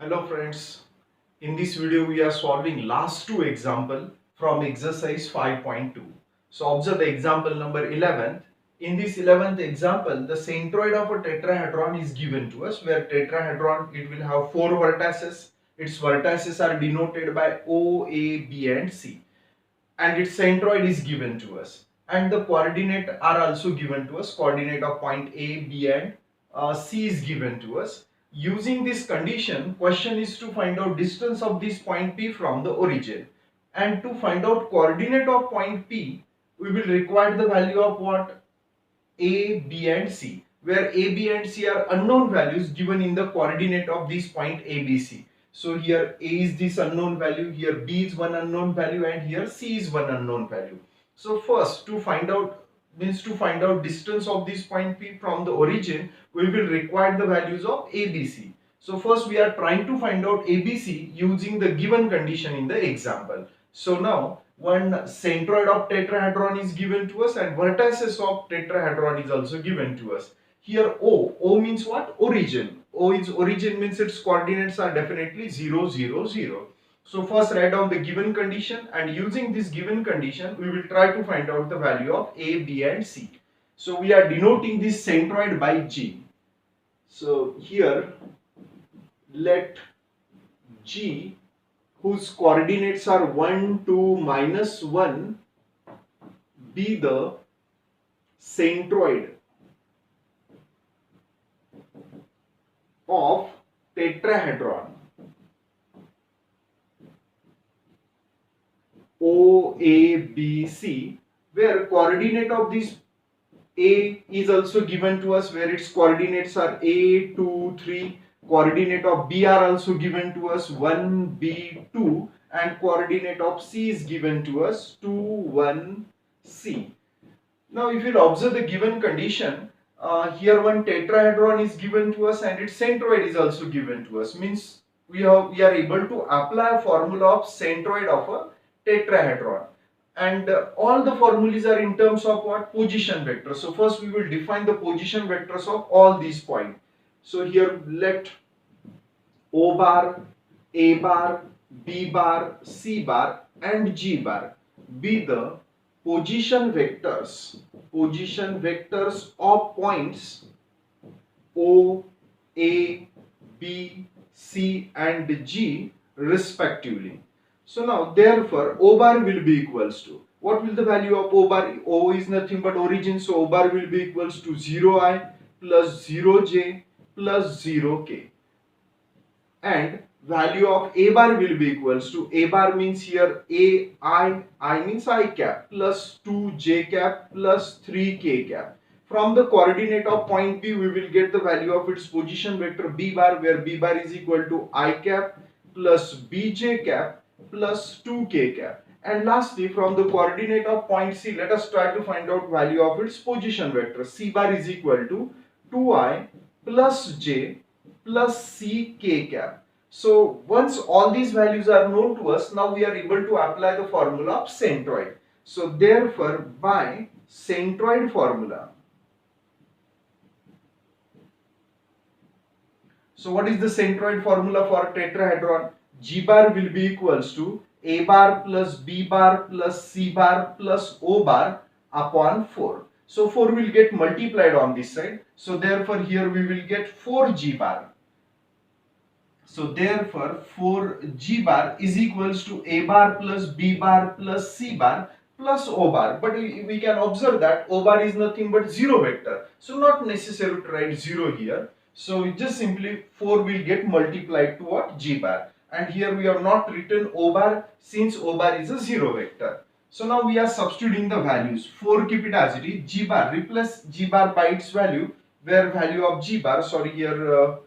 Hello friends, in this video we are solving last two example from exercise 5.2. So observe the example number 11. In this 11th example, the centroid of a tetrahedron is given to us, where tetrahedron it will have four vertices. Its vertices are denoted by O, A, B and C, and its centroid is given to us, and the coordinate are also given to us. Coordinate of point A, B and C is given to us. Using this condition, question is to find out distance of this point P from the origin, and to find out coordinate of point P we will require the value of what? A, B and C, where A, B and C are unknown values given in the coordinate of this point A, B, C. So here A is this unknown value, here B is one unknown value and here C is one unknown value. So first to find out distance of this point P from the origin, we will require the values of A, B, C. So first we are trying to find out A, B, C using the given condition in the example. So now one centroid of tetrahedron is given to us and vertices of tetrahedron is also given to us. Here O means what? Origin. O is origin, means its coordinates are definitely 0, 0, 0. So first write down the given condition, and using this given condition we will try to find out the value of A, B and C. So we are denoting this centroid by G. So here let G, whose coordinates are 1, 2, minus 1, be the centroid of tetrahedron O, A, B, C, where coordinate of this A is also given to us, where its coordinates are A, 2, 3. Coordinate of B are also given to us 1, B, 2, and coordinate of C is given to us 2, 1, C. Now if you observe the given condition, here one tetrahedron is given to us and its centroid is also given to us, means we are able to apply a formula of centroid of a tetrahedron, and all the formulas are in terms of what? Position vector. So first we will define the position vectors of all these points. So here let O bar, A bar, B bar, C bar and G bar be the position vectors of points O, A, B, C and G respectively. So now therefore O bar will be equals to, what will the value of O bar? O is nothing but origin, so O bar will be equals to 0I plus 0J plus 0K, and value of A bar will be equals to, A bar means here I means I cap, plus 2J cap plus 3K cap. From the coordinate of point P we will get the value of its position vector B bar, where B bar is equal to I cap plus BJ cap plus 2K cap. And lastly, from the coordinate of point C, let us try to find out value of its position vector. C bar is equal to 2I plus J plus CK cap. So once all these values are known to us, now we are able to apply the formula of centroid. So therefore, by centroid formula, so what is the centroid formula for tetrahedron? G bar will be equals to A bar plus B bar plus C bar plus O bar upon 4. So 4 will get multiplied on this side. So therefore here we will get 4G bar. So therefore 4G bar is equals to A bar plus B bar plus C bar plus O bar. But we can observe that O bar is nothing but 0 vector. So not necessary to write 0 here. So just simply 4 will get multiplied to what? G bar. And here we have not written O bar, since O bar is a 0 vector. So now we are substituting the values. 4 keep it as it is. G bar, replace G bar by its value, where value of G bar, sorry here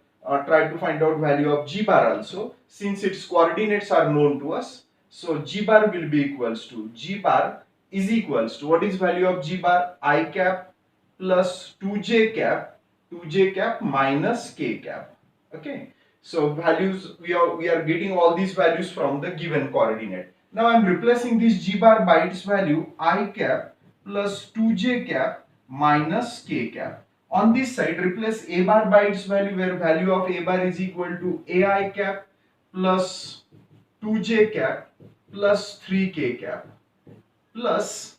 try to find out value of G bar also, since its coordinates are known to us. So G bar will be equals to, G bar is equals to, what is value of G bar? I cap plus 2J cap minus K cap. Okay, so values, we are getting all these values from the given coordinate. Now I am replacing this G bar by its value I cap plus 2J cap minus K cap. On this side, replace A bar by its value, where value of A bar is equal to AI cap plus 2j cap plus 3k cap plus,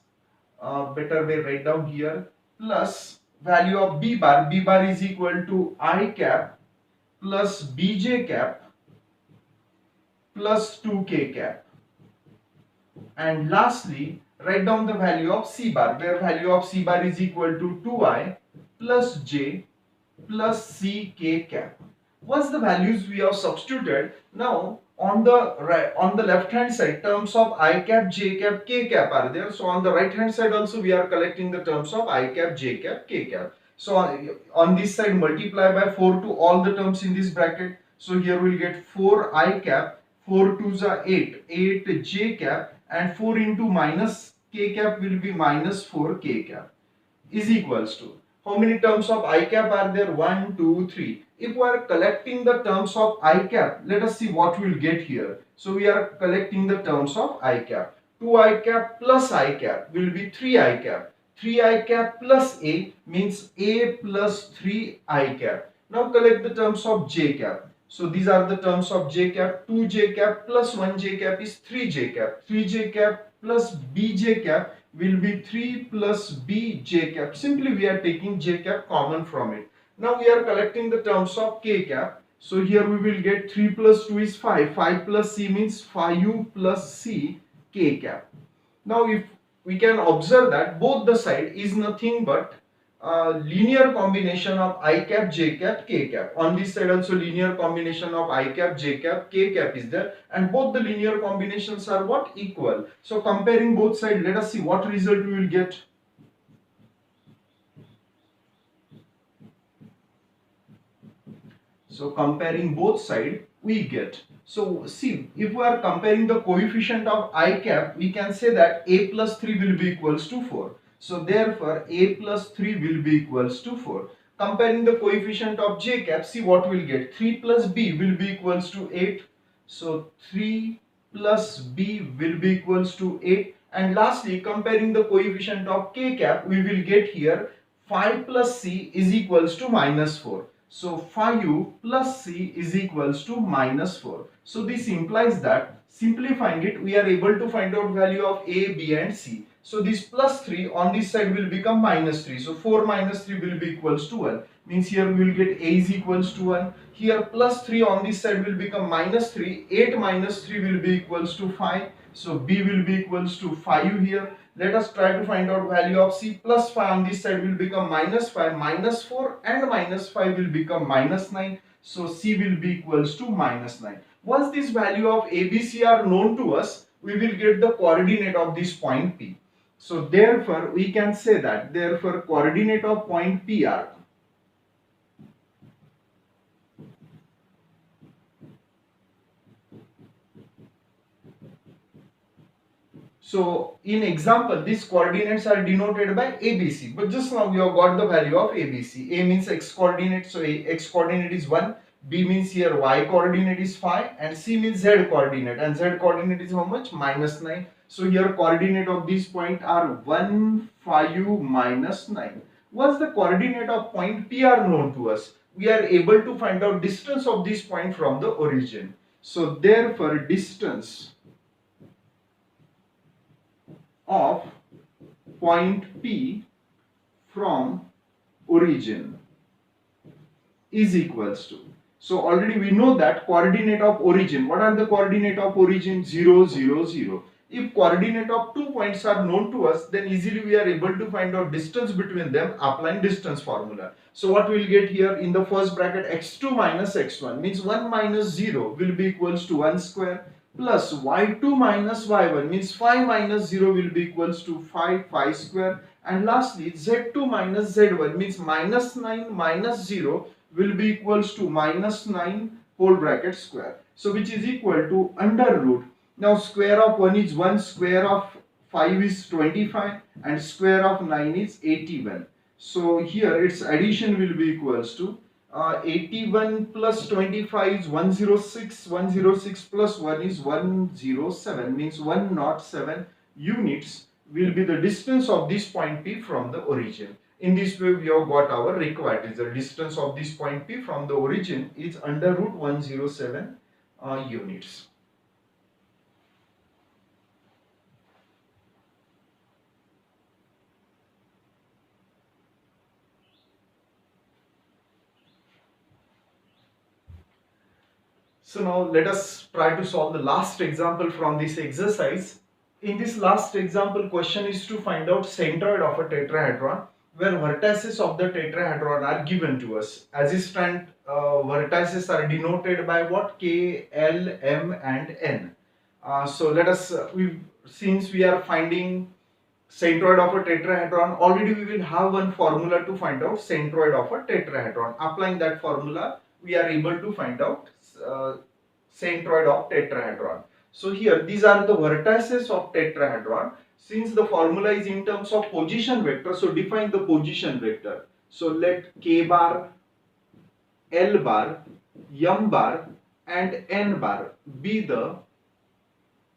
better way write down here, plus value of b bar is equal to I cap plus bj cap plus 2k cap, and lastly write down the value of c bar, where value of c bar is equal to 2I plus j plus ck cap. Once the values we have substituted, now on the right, on the left hand side, terms of I cap, j cap, k cap are there. So on the right hand side also we are collecting the terms of I cap, j cap, k cap. So on this side multiply by 4 to all the terms in this bracket. So here we'll get 4 I cap, 4 2s are 8, 8 j cap, and 4 into minus k cap will be minus 4 k cap is equals to, how many terms of I cap are there? 1, 2, 3. If we are collecting the terms of I cap, let us see what we will get here. So we are collecting the terms of I cap. 2 I cap plus I cap will be 3 I cap. 3 I cap plus A means A plus 3 I cap. Now collect the terms of J cap. So these are the terms of J cap. 2 J cap plus 1 J cap is 3 J cap. 3 J cap plus B J cap will be 3 plus b j cap. Simply we are taking j cap common from it. Now we are collecting the terms of k cap. So here we will get 3 plus 2 is 5. 5 plus c means 5u plus c k cap. Now if we can observe that both the side is nothing but linear combination of I cap, j cap, k cap. On this side also linear combination of I cap, j cap, k cap is there, and both the linear combinations are what? Equal. So comparing both sides, let us see what result we will get. So comparing both sides, we get. So see, if we are comparing the coefficient of I cap, we can say that a plus 3 will be equals to 4. So therefore, a plus 3 will be equals to 4. Comparing the coefficient of j cap, see what we'll get. 3 plus b will be equals to 8. So 3 plus b will be equals to 8. And lastly, comparing the coefficient of k cap, we will get here 5 plus c is equals to minus 4. So 5u plus c is equals to minus 4. So this implies that, simplifying it, we are able to find out value of a, b and c. So this plus 3 on this side will become minus 3. So 4 minus 3 will be equals to 1. Means here we will get a is equals to 1. Here plus 3 on this side will become minus 3. 8 minus 3 will be equals to 5. So b will be equals to 5 here. Let us try to find out value of c. Plus 5 on this side will become minus 5, minus 4 and minus 5 will become minus 9. So c will be equals to minus 9. Once this value of a, b, c are known to us, we will get the coordinate of this point P. So therefore we can say that, therefore coordinate of point P are, so in example, these coordinates are denoted by ABC. But just now we have got the value of ABC. A means x coordinate, so x coordinate is 1. B means here y coordinate is 5. And C means z coordinate. And z coordinate is how much? Minus 9. So here coordinate of these point are 1, 5, minus 9. Once the coordinate of point P are known to us, we are able to find out distance of this point from the origin. So therefore distance of point P from origin is equals to, so already we know that coordinate of origin, what are the coordinate of origin? 0, 0, 0. If coordinate of 2 points are known to us, then easily we are able to find out distance between them applying distance formula. So what we will get here in the first bracket, x2 minus x1 means 1 minus 0 will be equals to 1 square, plus y2 minus y1 means 5 minus 0 will be equals to 5 square, and lastly z2 minus z1 means minus 9 minus 0 will be equals to minus 9 whole bracket square. So which is equal to under root. Now square of 1 is 1, square of 5 is 25 and square of 9 is 81. So here its addition will be equals to 81 plus 25 is 106, 106 plus 1 is 107, means 107 units will be the distance of this point P from the origin. In this way we have got our required result. Distance of this point P from the origin is under root 107 units. So now let us try to solve the last example from this exercise. In this last example, question is to find out centroid of a tetrahedron where vertices of the tetrahedron are given to us. As is stand, vertices are denoted by what? K, L, M and N. So let us, since we are finding centroid of a tetrahedron, already we will have one formula to find out centroid of a tetrahedron. Applying that formula, we are able to find out uh, centroid of tetrahedron. So here these are the vertices of tetrahedron. Since the formula is in terms of position vector, so define the position vector. So let k bar, L bar, M bar and N bar be the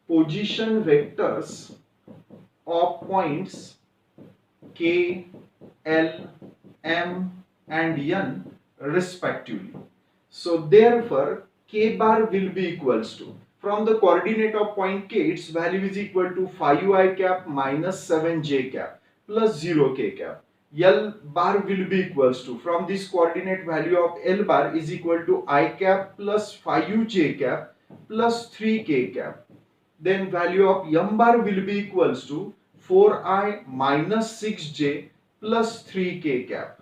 position vectors of points K, L, M and N respectively. So therefore K bar will be equals to, from the coordinate of point K, its value is equal to 5I cap minus 7J cap plus 0K cap. L bar will be equals to, from this coordinate value of L bar is equal to I cap plus 5UJ cap plus 3K cap. Then value of M bar will be equals to 4I minus 6J plus 3K cap.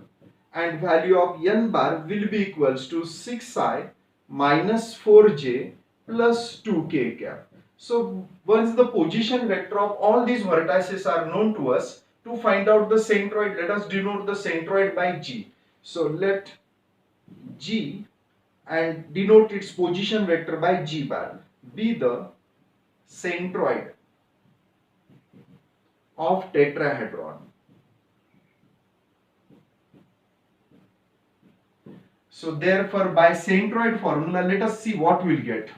And value of N bar will be equals to 6I minus 4J plus 2K cap. So once the position vector of all these vertices are known to us, to find out the centroid, let us denote the centroid by G. So let G and denote its position vector by G bar be the centroid of tetrahedron. So therefore by centroid formula, let us see what we'll get.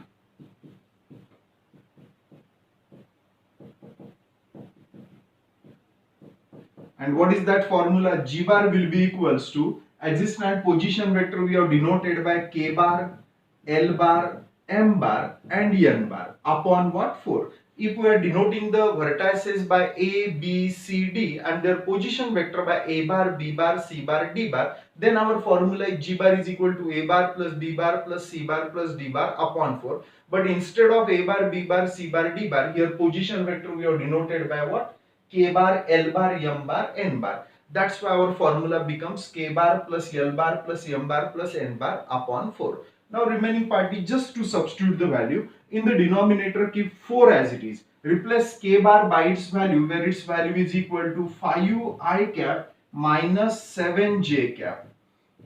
And what is that formula? G bar will be equals to, existent position vector we have denoted by K bar, L bar, M bar and N bar upon what? 4. If we are denoting the vertices by A, B, C, D and their position vector by A bar, B bar, C bar, D bar, then our formula is G bar is equal to A bar plus B bar plus C bar plus D bar upon 4. But instead of A bar, B bar, C bar, D bar, here position vector we have denoted by what? K bar, L bar, M bar, N bar. That's why our formula becomes K bar plus L bar plus M bar plus N bar upon 4. Now remaining part is just to substitute the value. In the denominator, keep 4 as it is. Replace K bar by its value, where its value is equal to 5I cap minus 7J cap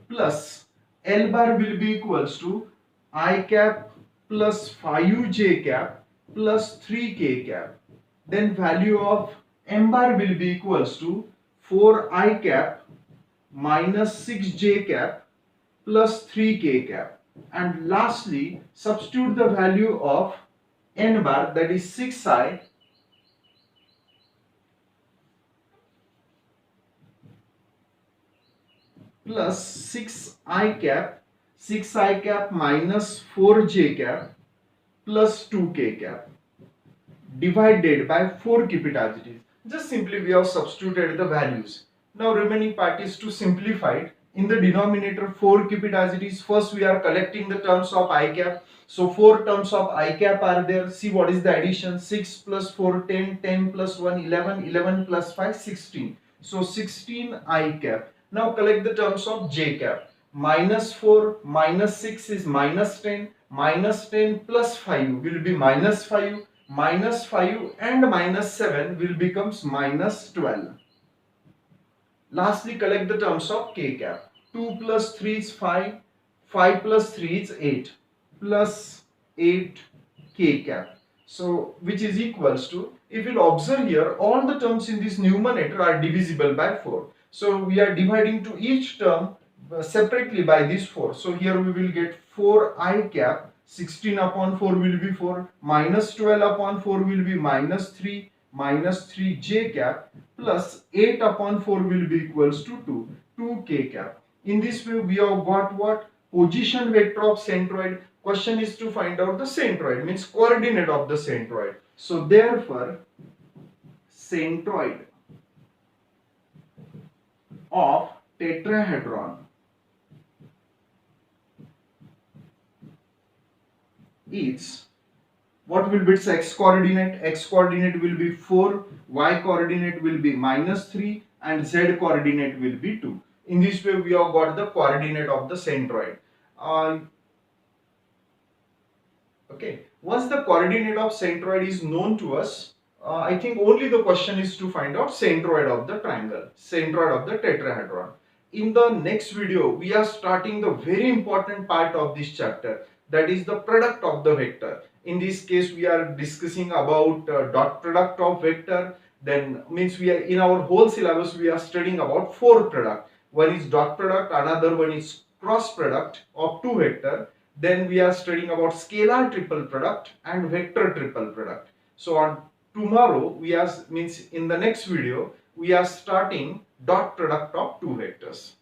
plus L bar will be equals to I cap plus 5J cap plus 3K cap. Then value of M bar will be equals to 4I cap minus 6J cap plus 3K cap. And lastly, substitute the value of N bar, that is 6I plus 6I cap minus 4J cap plus 2K cap divided by 4, keep it as it is. Just simply we have substituted the values. Now remaining part is to simplify it. In the denominator, 4, keep it as it is. First we are collecting the terms of I cap. So 4 terms of I cap are there. See what is the addition. 6 plus 4, 10, 10 plus 1, 11, 11 plus 5, 16. So 16 I cap. Now collect the terms of J cap. Minus 4 minus 6 is minus 10. Minus 10 plus 5 will be minus 5. Minus 5 and minus 7 will becomes minus 12. Lastly, collect the terms of K cap. 2 plus 3 is 5. 5 plus 3 is 8. Plus 8 K cap. So, which is equals to, if you observe here, all the terms in this numerator are divisible by 4. So, we are dividing to each term separately by this 4. So, here we will get 4I cap. 16 upon 4 will be 4, minus 12 upon 4 will be minus 3, minus 3 J cap plus 8 upon 4 will be equals to 2, 2K cap. In this way we have got what? Position vector of centroid. Question is to find out the centroid, means coordinate of the centroid. So therefore, centroid of tetrahedron is, what will be its x coordinate? X coordinate will be 4, y coordinate will be -3, and z coordinate will be 2. In this way, we have got the coordinate of the centroid. Okay, once the coordinate of centroid is known to us, I think only the question is to find out centroid of the triangle, centroid of the tetrahedron. In the next video, we are starting the very important part of this chapter, that is the product of the vector. In this case, we are discussing about dot product of vector. Then means we are in our whole syllabus we are studying about 4 product. One is dot product, another one is cross product of 2 vector. Then we are studying about scalar triple product and vector triple product. So on tomorrow we are, means in the next video, we are starting dot product of 2 vectors.